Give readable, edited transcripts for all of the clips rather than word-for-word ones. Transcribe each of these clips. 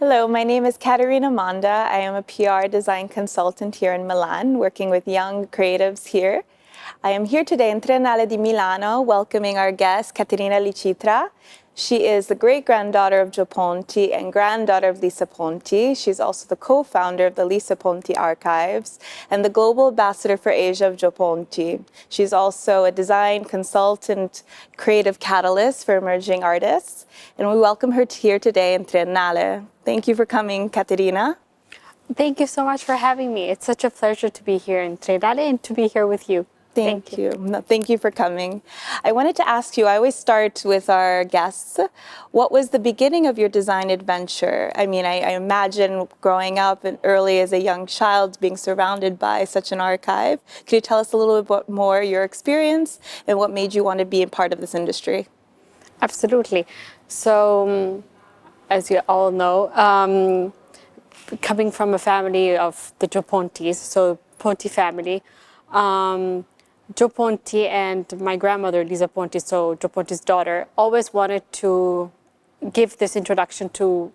Hello, my name is Caterina Monda. I am a PR design consultant here in Milan, working with young creatives here. I am here today in Triennale di Milano, welcoming our guest, Caterina Licitra. She is the great-granddaughter of Giò Ponti and granddaughter of Lisa Ponti. She's also the co-founder of the Lisa Ponti Archives and the global ambassador for Asia of Giò Ponti. She's also a design consultant, creative catalyst for emerging artists. And we welcome her here today in Triennale. Thank you for coming, Caterina. Thank you so much for having me. It's such a pleasure to be here in Reneit and to be here with you. Thank you. No, thank you for coming. I wanted to ask you, I always start with our guests, what was the beginning of your design adventure? I mean, I imagine growing up and early as a young child being surrounded by such an archive. Could you tell us a little bit more your experience and what made you want to be a part of this industry? Absolutely. So, as you all know, coming from a family of the Giò Pontis, so Ponti family, Giò Ponti and my grandmother, Lisa Ponti, so Giò Ponti's daughter, always wanted to give this introduction to,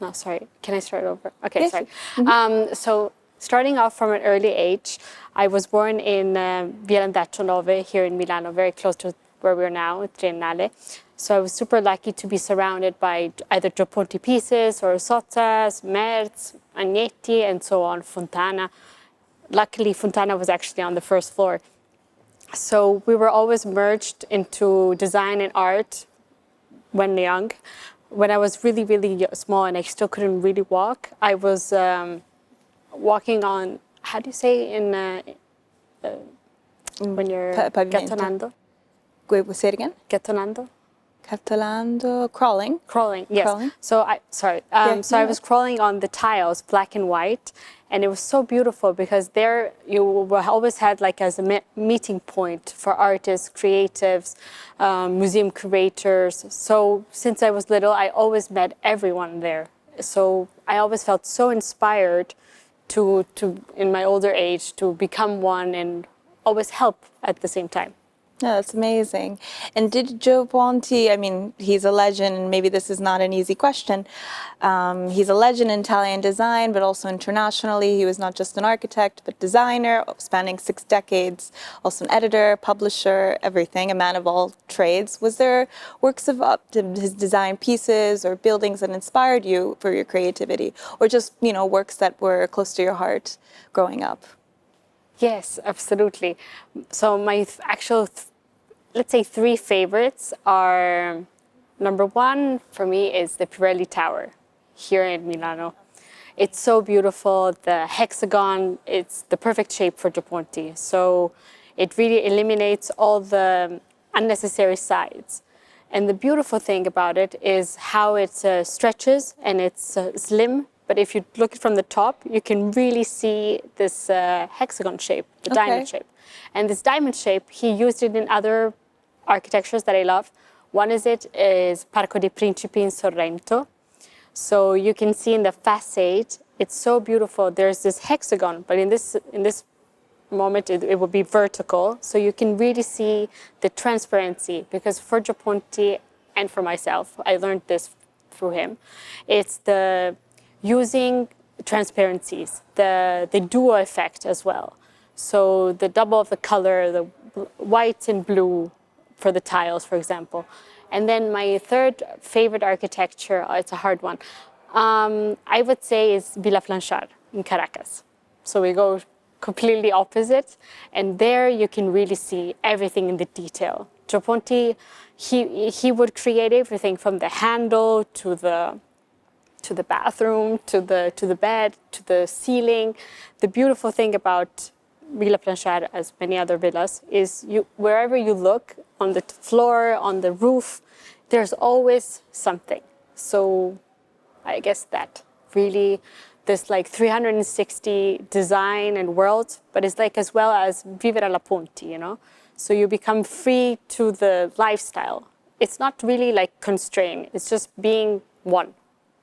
no, sorry, can I start over? Okay, yes. sorry. Mm-hmm. So starting off from an early age, I was born in Via Landaccio 9 here in Milano, very close to where we're now, at Triennale. So I was super lucky to be surrounded by either Giò Ponti pieces or Sozzas, Merz, Agnetti, and so on, Fontana. Luckily, Fontana was actually on the first floor. So we were always merged into design and art when young. When I was really, really small and I still couldn't really walk, I was walking on, how do you say when you're gattonando? Wait, say it again? Gattonando? Catolando, crawling. Crawling, yes. Crawling? So I was crawling on the tiles, black and white, and it was so beautiful because there you always had like as a meeting point for artists, creatives, museum curators. So since I was little, I always met everyone there. So I always felt so inspired to in my older age to become one and always help at the same time. No, that's amazing. And did Giò Ponti, I mean, he's a legend, and maybe this is not an easy question. He's a legend in Italian design, but also internationally. He was not just an architect, but designer, spanning 6 decades, also an editor, publisher, everything, a man of all trades. Was there works of his design pieces or buildings that inspired you for your creativity, or just, you know, works that were close to your heart growing up? Yes, absolutely. So my actual, let's say 3 favorites are, number 1 for me is the Pirelli Tower here in Milano. It's so beautiful. The hexagon, it's the perfect shape for Giò Ponti. So it really eliminates all the unnecessary sides. And the beautiful thing about it is how it stretches and it's slim. But if you look from the top, you can really see this hexagon shape, the diamond shape. And this diamond shape, he used it in other architectures that I love. One is Parco dei Principi in Sorrento. So you can see in the facade, it's so beautiful. There's this hexagon, but in this moment, it will be vertical. So you can really see the transparency, because for Giò Ponti and for myself, I learned this through him. It's the using transparencies, the duo effect as well. So the double of the color, the white and blue for the tiles, for example. And then my third favorite architecture, it's a hard one, I would say is Villa Planchar in Caracas. So we go completely opposite, and there you can really see everything in the detail. Giò Ponti, he would create everything from the handle to the bathroom, to the bed, to the ceiling. The beautiful thing about Villa Planchar, as many other villas, is wherever you look, on the floor, on the roof, there's always something. So I guess that really, this like 360 design and world, but it's like as well as vivere alla Ponti, you know? So you become free to the lifestyle. It's not really like constrained, it's just being one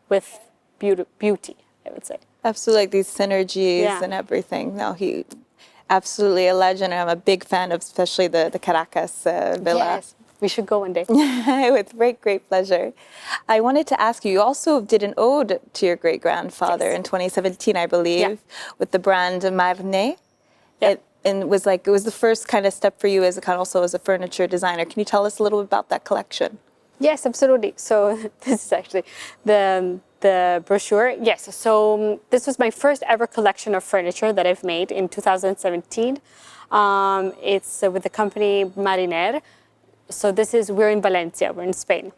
with beauty, I would say. Absolutely, like these synergies and everything. No, he absolutely a legend. I'm a big fan of especially the Caracas villa. Yes, we should go one day. With great pleasure. I wanted to ask you, you also did an ode to your great-grandfather in 2017, I believe, with the brand Reneit. And was like, it was the first kind of step for you as a kind of also as a furniture designer. Can you tell us a little bit about that collection? Yes, absolutely. So this is actually the brochure. Yes, so this was my first ever collection of furniture that I've made in 2017. It's with the company Mariner. So we're in Valencia, we're in Spain.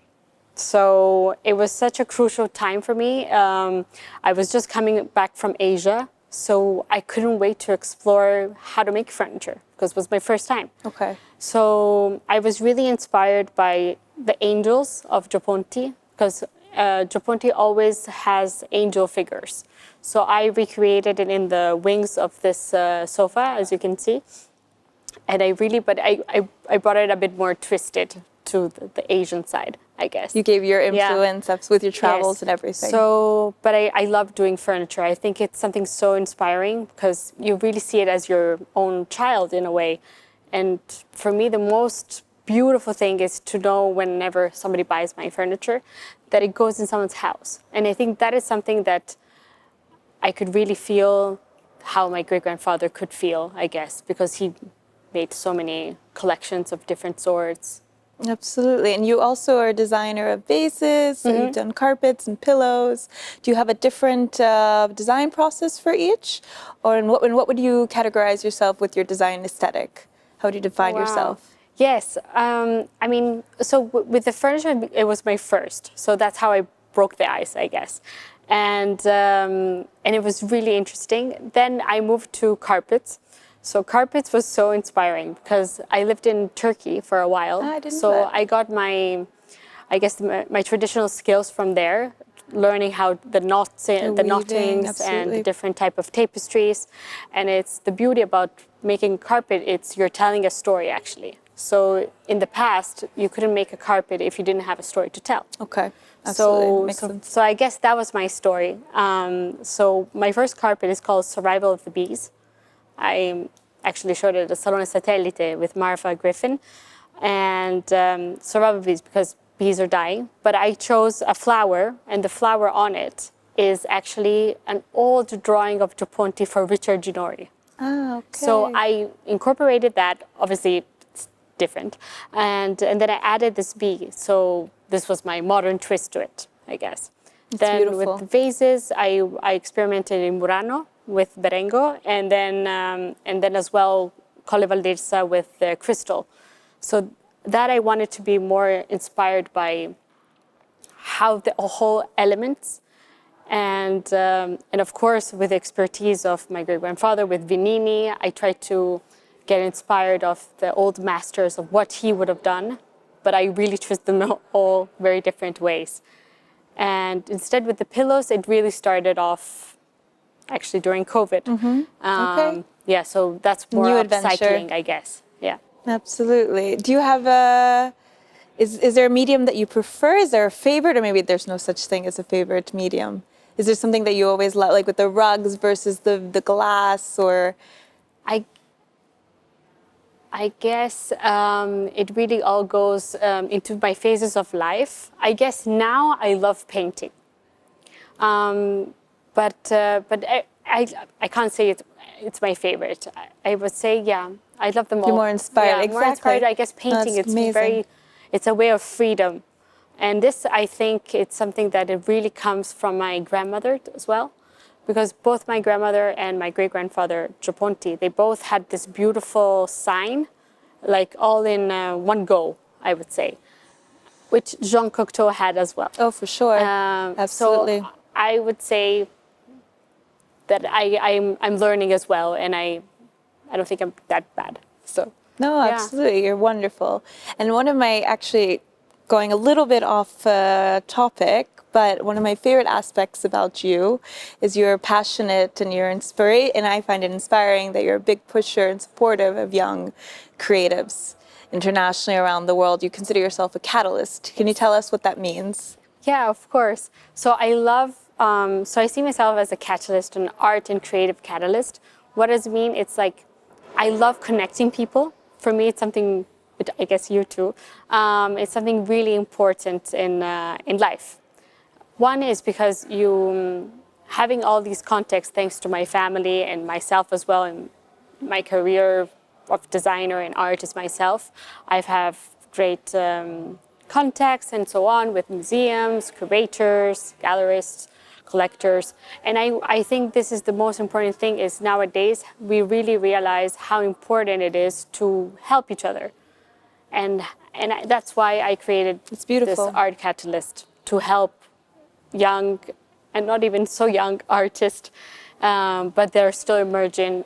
So it was such a crucial time for me. I was just coming back from Asia, so I couldn't wait to explore how to make furniture because it was my first time. Okay. So I was really inspired by the angels of Giò Ponti because Giò Ponti always has angel figures. So I recreated it in the wings of this sofa, as you can see. And I brought it a bit more twisted to the Asian side, I guess. You gave your influence with your travels and everything. So, but I love doing furniture. I think it's something so inspiring because you really see it as your own child in a way. And for me, the most beautiful thing is to know whenever somebody buys my furniture that it goes in someone's house. And I think that is something that I could really feel how my great-grandfather could feel, I guess, because he made so many collections of different sorts. Absolutely. And you also are a designer of vases, so you've done carpets and pillows. Do you have a different design process for each? Or in what would you categorize yourself with your design aesthetic? How do you define yourself? Yes. I mean, so with the furniture, it was my first. So that's how I broke the ice, I guess. And it was really interesting. Then I moved to carpets. So carpets was so inspiring because I lived in Turkey for a while. I got my traditional skills from there, learning how the knottings and the different type of tapestries. And it's the beauty about making carpet, you're telling a story actually. So in the past, you couldn't make a carpet if you didn't have a story to tell. Okay. Absolutely. So I guess that was my story. So my first carpet is called Survival of the Bees. I actually showed it at Salone Satellite with Marfa Griffin. And Survival of Bees because bees are dying. But I chose a flower, and the flower on it is actually an old drawing of Giò Ponti for Richard Ginori. Ah, okay. So I incorporated that, obviously it's different. And then I added this bee. So this was my modern twist to it, I guess. Then beautiful. With the vases, I experimented in Murano with Berengo, and then as well Colle Valdezza with crystal. So that I wanted to be more inspired by how the whole elements, and of course with the expertise of my great-grandfather with Vinini, I tried to get inspired of the old masters of what he would have done, but I really twist them all very different ways. And instead with the pillows, it really started off actually during COVID. Okay. Yeah, so that's more New upcycling, I guess. Yeah. Absolutely. Do you have is there a medium that you prefer? Is there a favorite, or maybe there's no such thing as a favorite medium? Is there something that you always like with the rugs versus the glass, or? I guess it really all goes into my phases of life. I guess now I love painting, but I can't say it's my favorite. I would say, yeah, I love them all. You're more inspired, yeah, exactly. More inspired. I guess painting. It's a way of freedom, and this I think it's something that it really comes from my grandmother as well. Because both my grandmother and my great-grandfather, Giò Ponti, they both had this beautiful sign, like all in one go, I would say, which Jean Cocteau had as well. Oh, for sure. Absolutely. So I would say that I'm learning as well, and I don't think I'm that bad. So no, absolutely, you're wonderful. And one of my, actually, going a little bit off topic, but one of my favorite aspects about you is you're passionate and you're inspiring, and I find it inspiring that you're a big pusher and supportive of young creatives internationally around the world. You consider yourself a catalyst. Can you tell us what that means? Yeah, of course. So I love, so I see myself as a catalyst, an art and creative catalyst. What does it mean? It's like, I love connecting people. For me, it's something but I guess you too, it's something really important in life. One is because you having all these contexts thanks to my family and myself as well, and my career of designer and artist myself. I have great contacts and so on with museums, curators, gallerists, collectors. And I think this is the most important thing is nowadays we really realize how important it is to help each other. And that's why I created this art catalyst to help young and not even so young artists, but they're still emerging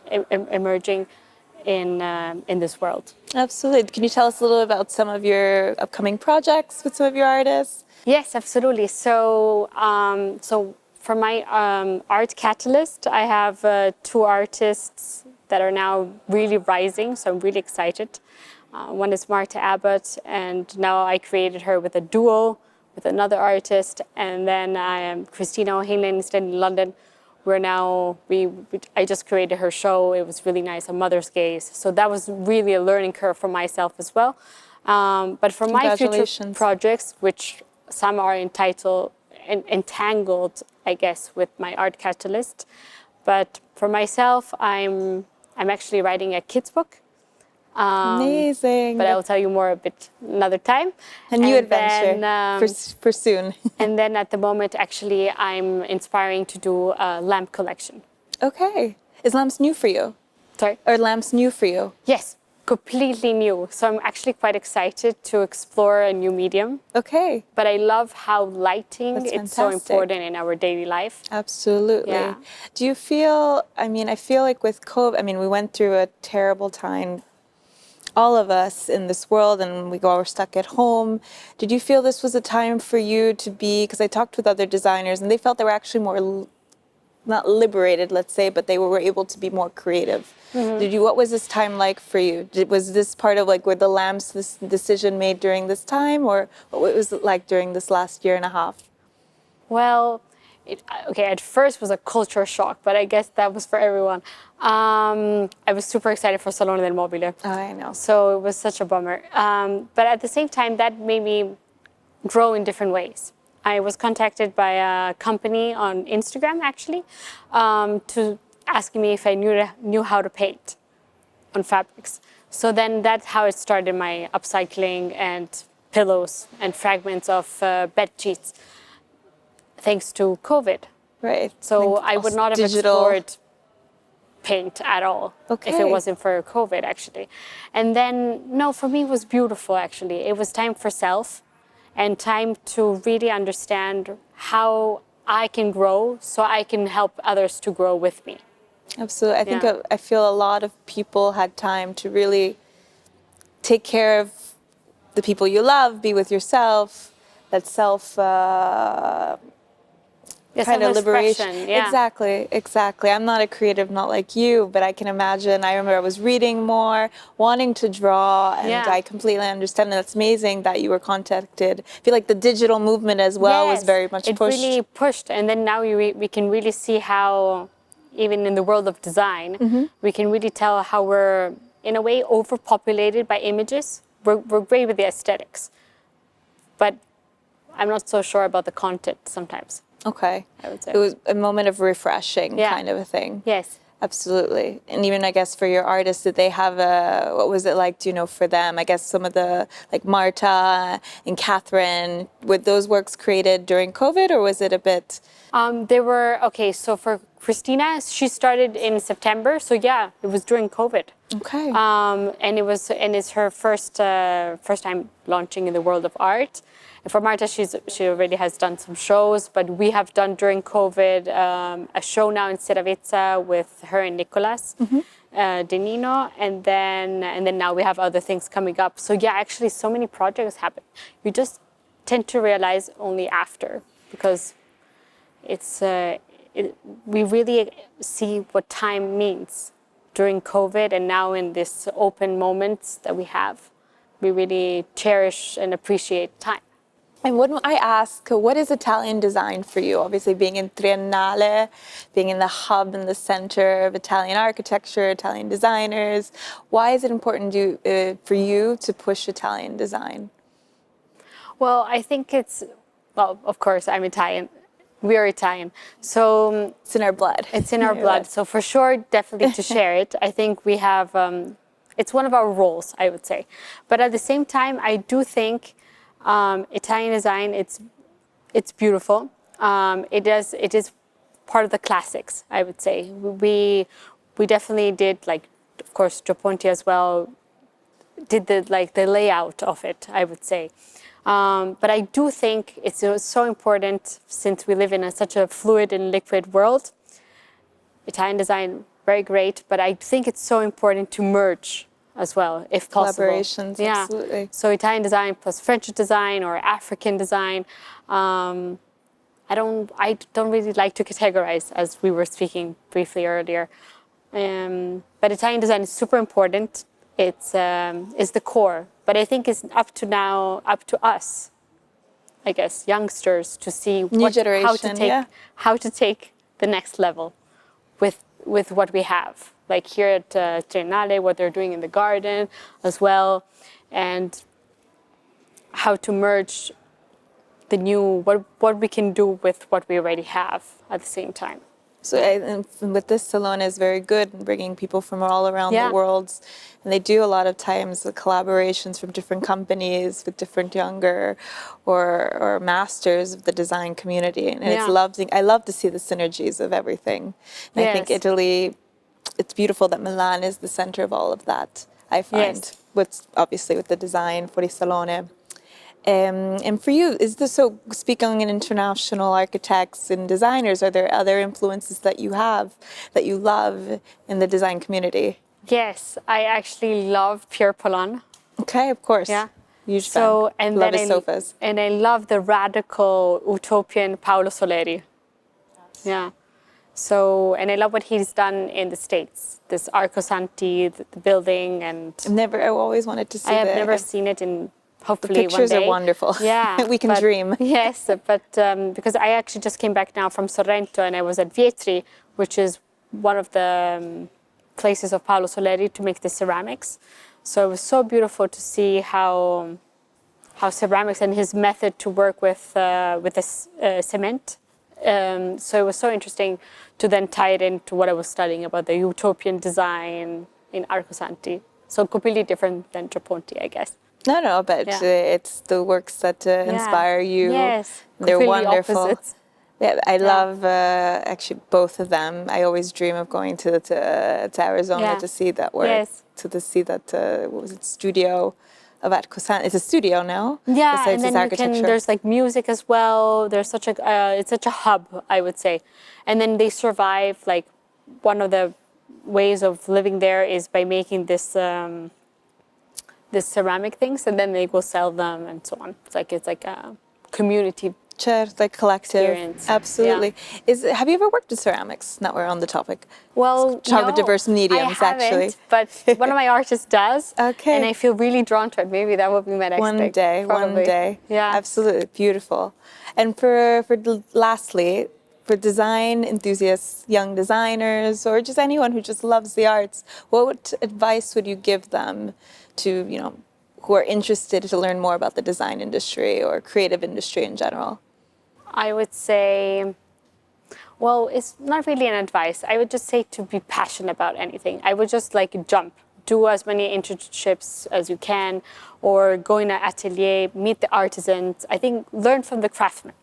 in this world. Absolutely. Can you tell us a little about some of your upcoming projects with some of your artists? Yes, absolutely. So, for my art catalyst, I have 2 artists that are now really rising, so I'm really excited. One is Marta Abbott, and now I created her with a duo with another artist, and then I am Christina O'Hanlon instead in London. I just created her show. It was really nice, a mother's gaze. So that was really a learning curve for myself as well. But for my future projects, which some are entangled, I guess, with my art catalyst. But for myself, I'm actually writing a kids book. Amazing. But I will tell you more a bit another time. A new adventure for soon. And then at the moment, actually, I'm inspiring to do a lamp collection. Okay. Is lamps new for you? Sorry? Are lamps new for you? Yes, completely new. So I'm actually quite excited to explore a new medium. Okay. But I love how lighting is so important in our daily life. Absolutely. Yeah. Do you feel, I feel like with COVID, we went through a terrible time, all of us in this world, and we're stuck at home. Did you feel this was a time for you to be, because I talked with other designers and they felt they were actually more, not liberated, let's say, but they were able to be more creative. Mm-hmm. What was this time like for you? Was this part of were the lamps this decision made during this time, or what was it like during this last year and a half? Well, at first was a culture shock, but I guess that was for everyone. I was super excited for Salone del Mobile. Oh, I know. So it was such a bummer. But at the same time, that made me grow in different ways. I was contacted by a company on Instagram, actually, to asking me if I knew how to paint on fabrics. So then that's how it started, my upcycling and pillows and fragments of bed sheets. Thanks to COVID. Right. So I would not have explored paint at all if it wasn't for COVID, actually. And then, no, for me it was beautiful, actually. It was time for self and time to really understand how I can grow so I can help others to grow with me. Absolutely. I think I feel a lot of people had time to really take care of the people you love, be with yourself, that self... kind of liberation. Yeah. Exactly. I'm not a creative, not like you, but I can imagine. I remember I was reading more, wanting to draw, and I completely understand. And it's amazing that you were contacted. I feel like the digital movement as well was very much pushed. It really pushed, and then now we can really see how, even in the world of design, we can really tell how we're, in a way, overpopulated by images. We're great with the aesthetics, but I'm not so sure about the content sometimes. Okay. I would say. It was a moment of refreshing kind of a thing. Yes. Absolutely. And even, I guess, for your artists, did they have what was it like, for them? I guess some of the, Marta and Catherine, were those works created during COVID, or was it a bit? They were, so for Christina, she started in September. So yeah, it was during COVID. Okay. And it's her first time launching in the world of art. And for Marta, she already has done some shows, but we have done during COVID a show now in Seravezza with her and Nicolas De Nino, and then now we have other things coming up. So yeah, actually, so many projects happen. You just tend to realize only after, because we really see what time means during COVID, and now in this open moments that we have, we really cherish and appreciate time. And when I ask, what is Italian design for you? Obviously, being in Triennale, being in the hub in the center of Italian architecture, Italian designers, why is it important for you to push Italian design? Well, I think well, of course, I'm Italian. We are Italian. So it's in our blood. It's in our blood. So for sure, definitely to share it. I think we have, it's one of our roles, I would say. But at the same time, I do think Italian design, it's beautiful. It is part of the classics, I would say. We definitely did, like, of course, Giò Ponti as well, did the layout of it, I would say. But I do think it's so important, since we live in such a fluid and liquid world. Italian design, very great, but I think it's so important to merge as well, if possible. Collaborations, yeah. Absolutely. So Italian design plus French design or African design. I don't really like to categorize, as we were speaking briefly earlier. But Italian design is super important. It's the core. But I think it's up to us, I guess, youngsters, to see how to take the next level with what we have. Like here at Triennale, what they're doing in the garden as well, and how to merge the new, what we can do with what we already have at the same time. So and with this salon is very good in bringing people from all around the world, and they do a lot of times the collaborations from different companies with different younger or masters of the design community, and it's lovely. I love to see the synergies of everything. And I think Italy, it's beautiful that Milan is the center of all of that. I find obviously with the design for the salone. And for you, is this so? Speaking in international architects and designers, are there other influences that you have that you love in the design community? Yes, I actually love Pierre Poulin. Okay, of course. Yeah, huge fan. And love his sofas. And I love the radical utopian Paolo Soleri. Yes. Yeah. So, and I love what he's done in the States. This Arco Santi, the building, and I always wanted to see. I have never seen it in. Hopefully the pictures one day. Are wonderful. Yeah, we can dream. Yes, but because I actually just came back now from Sorrento, and I was at Vietri, which is one of the places of Paolo Soleri to make the ceramics. So it was so beautiful to see how ceramics and his method to work with the cement. So it was so interesting to then tie it into what I was studying about the utopian design in Arco Santi. So completely different than Giò Ponti, I guess. No, but it's the works that inspire you. Yes, they're wonderful. Opposites. Yeah, I love actually both of them. I always dream of going to Arizona to see that work. Yes. To see that what was it, studio of Arco Santi. It's a studio now. Yeah, and then there's like music as well. There's such it's such a hub, I would say. And then they survive. Like one of the ways of living there is by making this ceramic things, and then they go sell them and so on. It's like a community. Like collective. Experience. Absolutely. Yeah. Have you ever worked with ceramics? Now we're on the topic. Well, with diverse mediums, I haven't, actually. But one of my artists does. Okay. And I feel really drawn to it. Maybe that would be my next thing. One day. Yeah. Absolutely. Beautiful. And lastly, for design enthusiasts, young designers, or just anyone who just loves the arts, what advice would you give them to, who are interested to learn more about the design industry or creative industry in general? I would say, well, it's not really an advice. I would just say to be passionate about anything. I would just jump, do as many internships as you can, or go in an atelier, meet the artisans. I think learn from the craftsmen.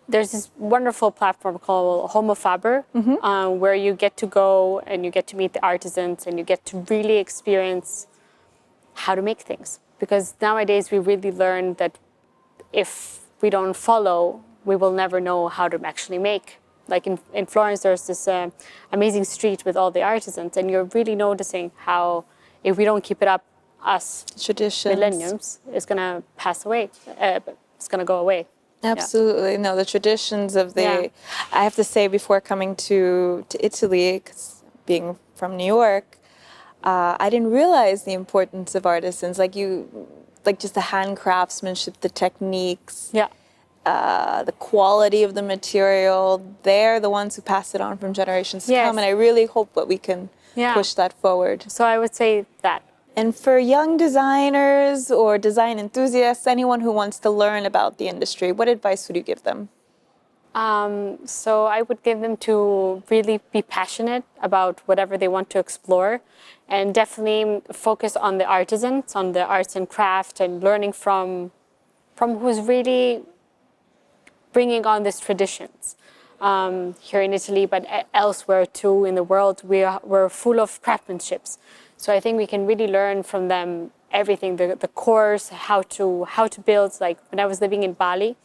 There's this wonderful platform called Homo Faber, where you get to go and you get to meet the artisans and you get to really experience how to make things. Because nowadays we really learn that if we don't follow, we will never know how to actually make. Like in Florence, there's this amazing street with all the artisans, and you're really noticing how if we don't keep it up, us millenniums, it's going to pass away. It's going to go away. Absolutely. No, the traditions of I have to say, before coming to Italy, 'cause being from New York, I didn't realize the importance of artisans. like just the hand craftsmanship, the techniques, Yeah. the quality of the material. They're the ones who pass it on from generations to Yes. come. And I really hope that we can Yeah. push that forward. So I would say that. And for young designers or design enthusiasts, anyone who wants to learn about the industry, what advice would you give them? So I would give them to really be passionate about whatever they want to explore, and definitely focus on the artisans, on the arts and craft, and learning from who's really bringing on these traditions. Here in Italy, but elsewhere too in the world, we're full of craftsmanships. So I think we can really learn from them everything, the course, how to build. Like when I was living in Bali,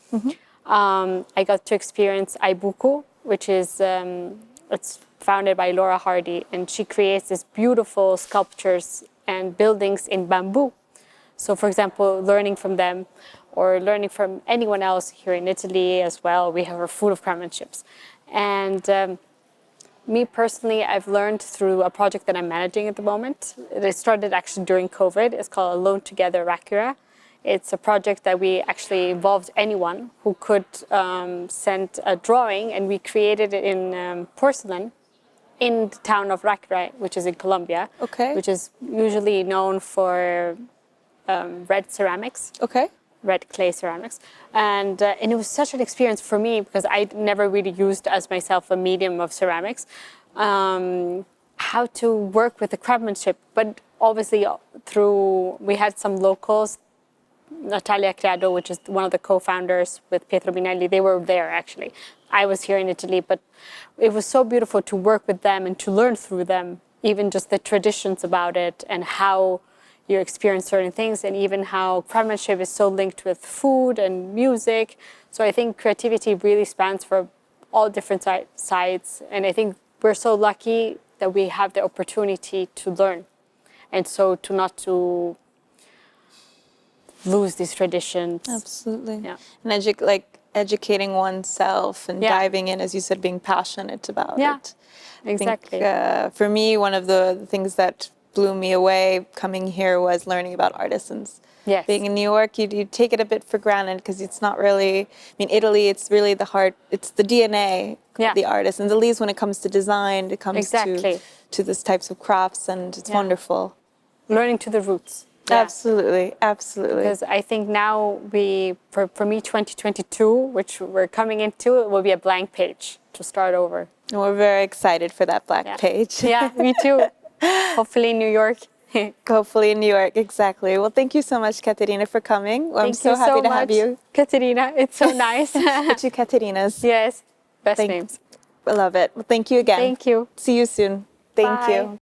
I got to experience Aibuku, which is it's founded by Laura Hardy, and she creates these beautiful sculptures and buildings in bamboo. So, for example, learning from them, or learning from anyone else here in Italy as well, we have a full of craftsmanships. And me personally, I've learned through a project that I'm managing at the moment. It started actually during COVID. It's called Alone Together Rakura. It's a project that we actually involved anyone who could send a drawing, and we created it in porcelain in the town of Rakura, which is in Colombia, which is usually known for red ceramics. Red clay ceramics, and it was such an experience for me because I never really used as myself a medium of ceramics, how to work with the craftsmanship. But obviously, we had some locals, Natalia Criado, which is one of the co-founders with Pietro Binelli. They were there actually. I was here in Italy, but it was so beautiful to work with them and to learn through them, even just the traditions about it and how you experience certain things, and even how craftsmanship is so linked with food and music. So I think creativity really spans for all different sides. And I think we're so lucky that we have the opportunity to learn. And so to not to lose these traditions. Absolutely. Yeah. And educating oneself and diving in, as you said, being passionate about it. Exactly. I think, for me, one of the things that blew me away coming here was learning about artisans. Yes. Being in New York, you take it a bit for granted because it's not really, I mean, Italy, it's really the heart, it's the DNA of the artisans, at least when it comes to design, it comes to this types of crafts, and it's wonderful. Learning to the roots. Absolutely, absolutely. Because I think now for me, 2022, which we're coming into, it will be a blank page to start over. And we're very excited for that blank page. Yeah, me too. Hopefully in New York. Hopefully in New York, exactly. Well, thank you so much, Caterina, for coming. I'm so happy to have you. Caterina, it's so nice. The two Caterinas. Yes, best names. I love it. Well, thank you again. Thank you. See you soon. Thank you.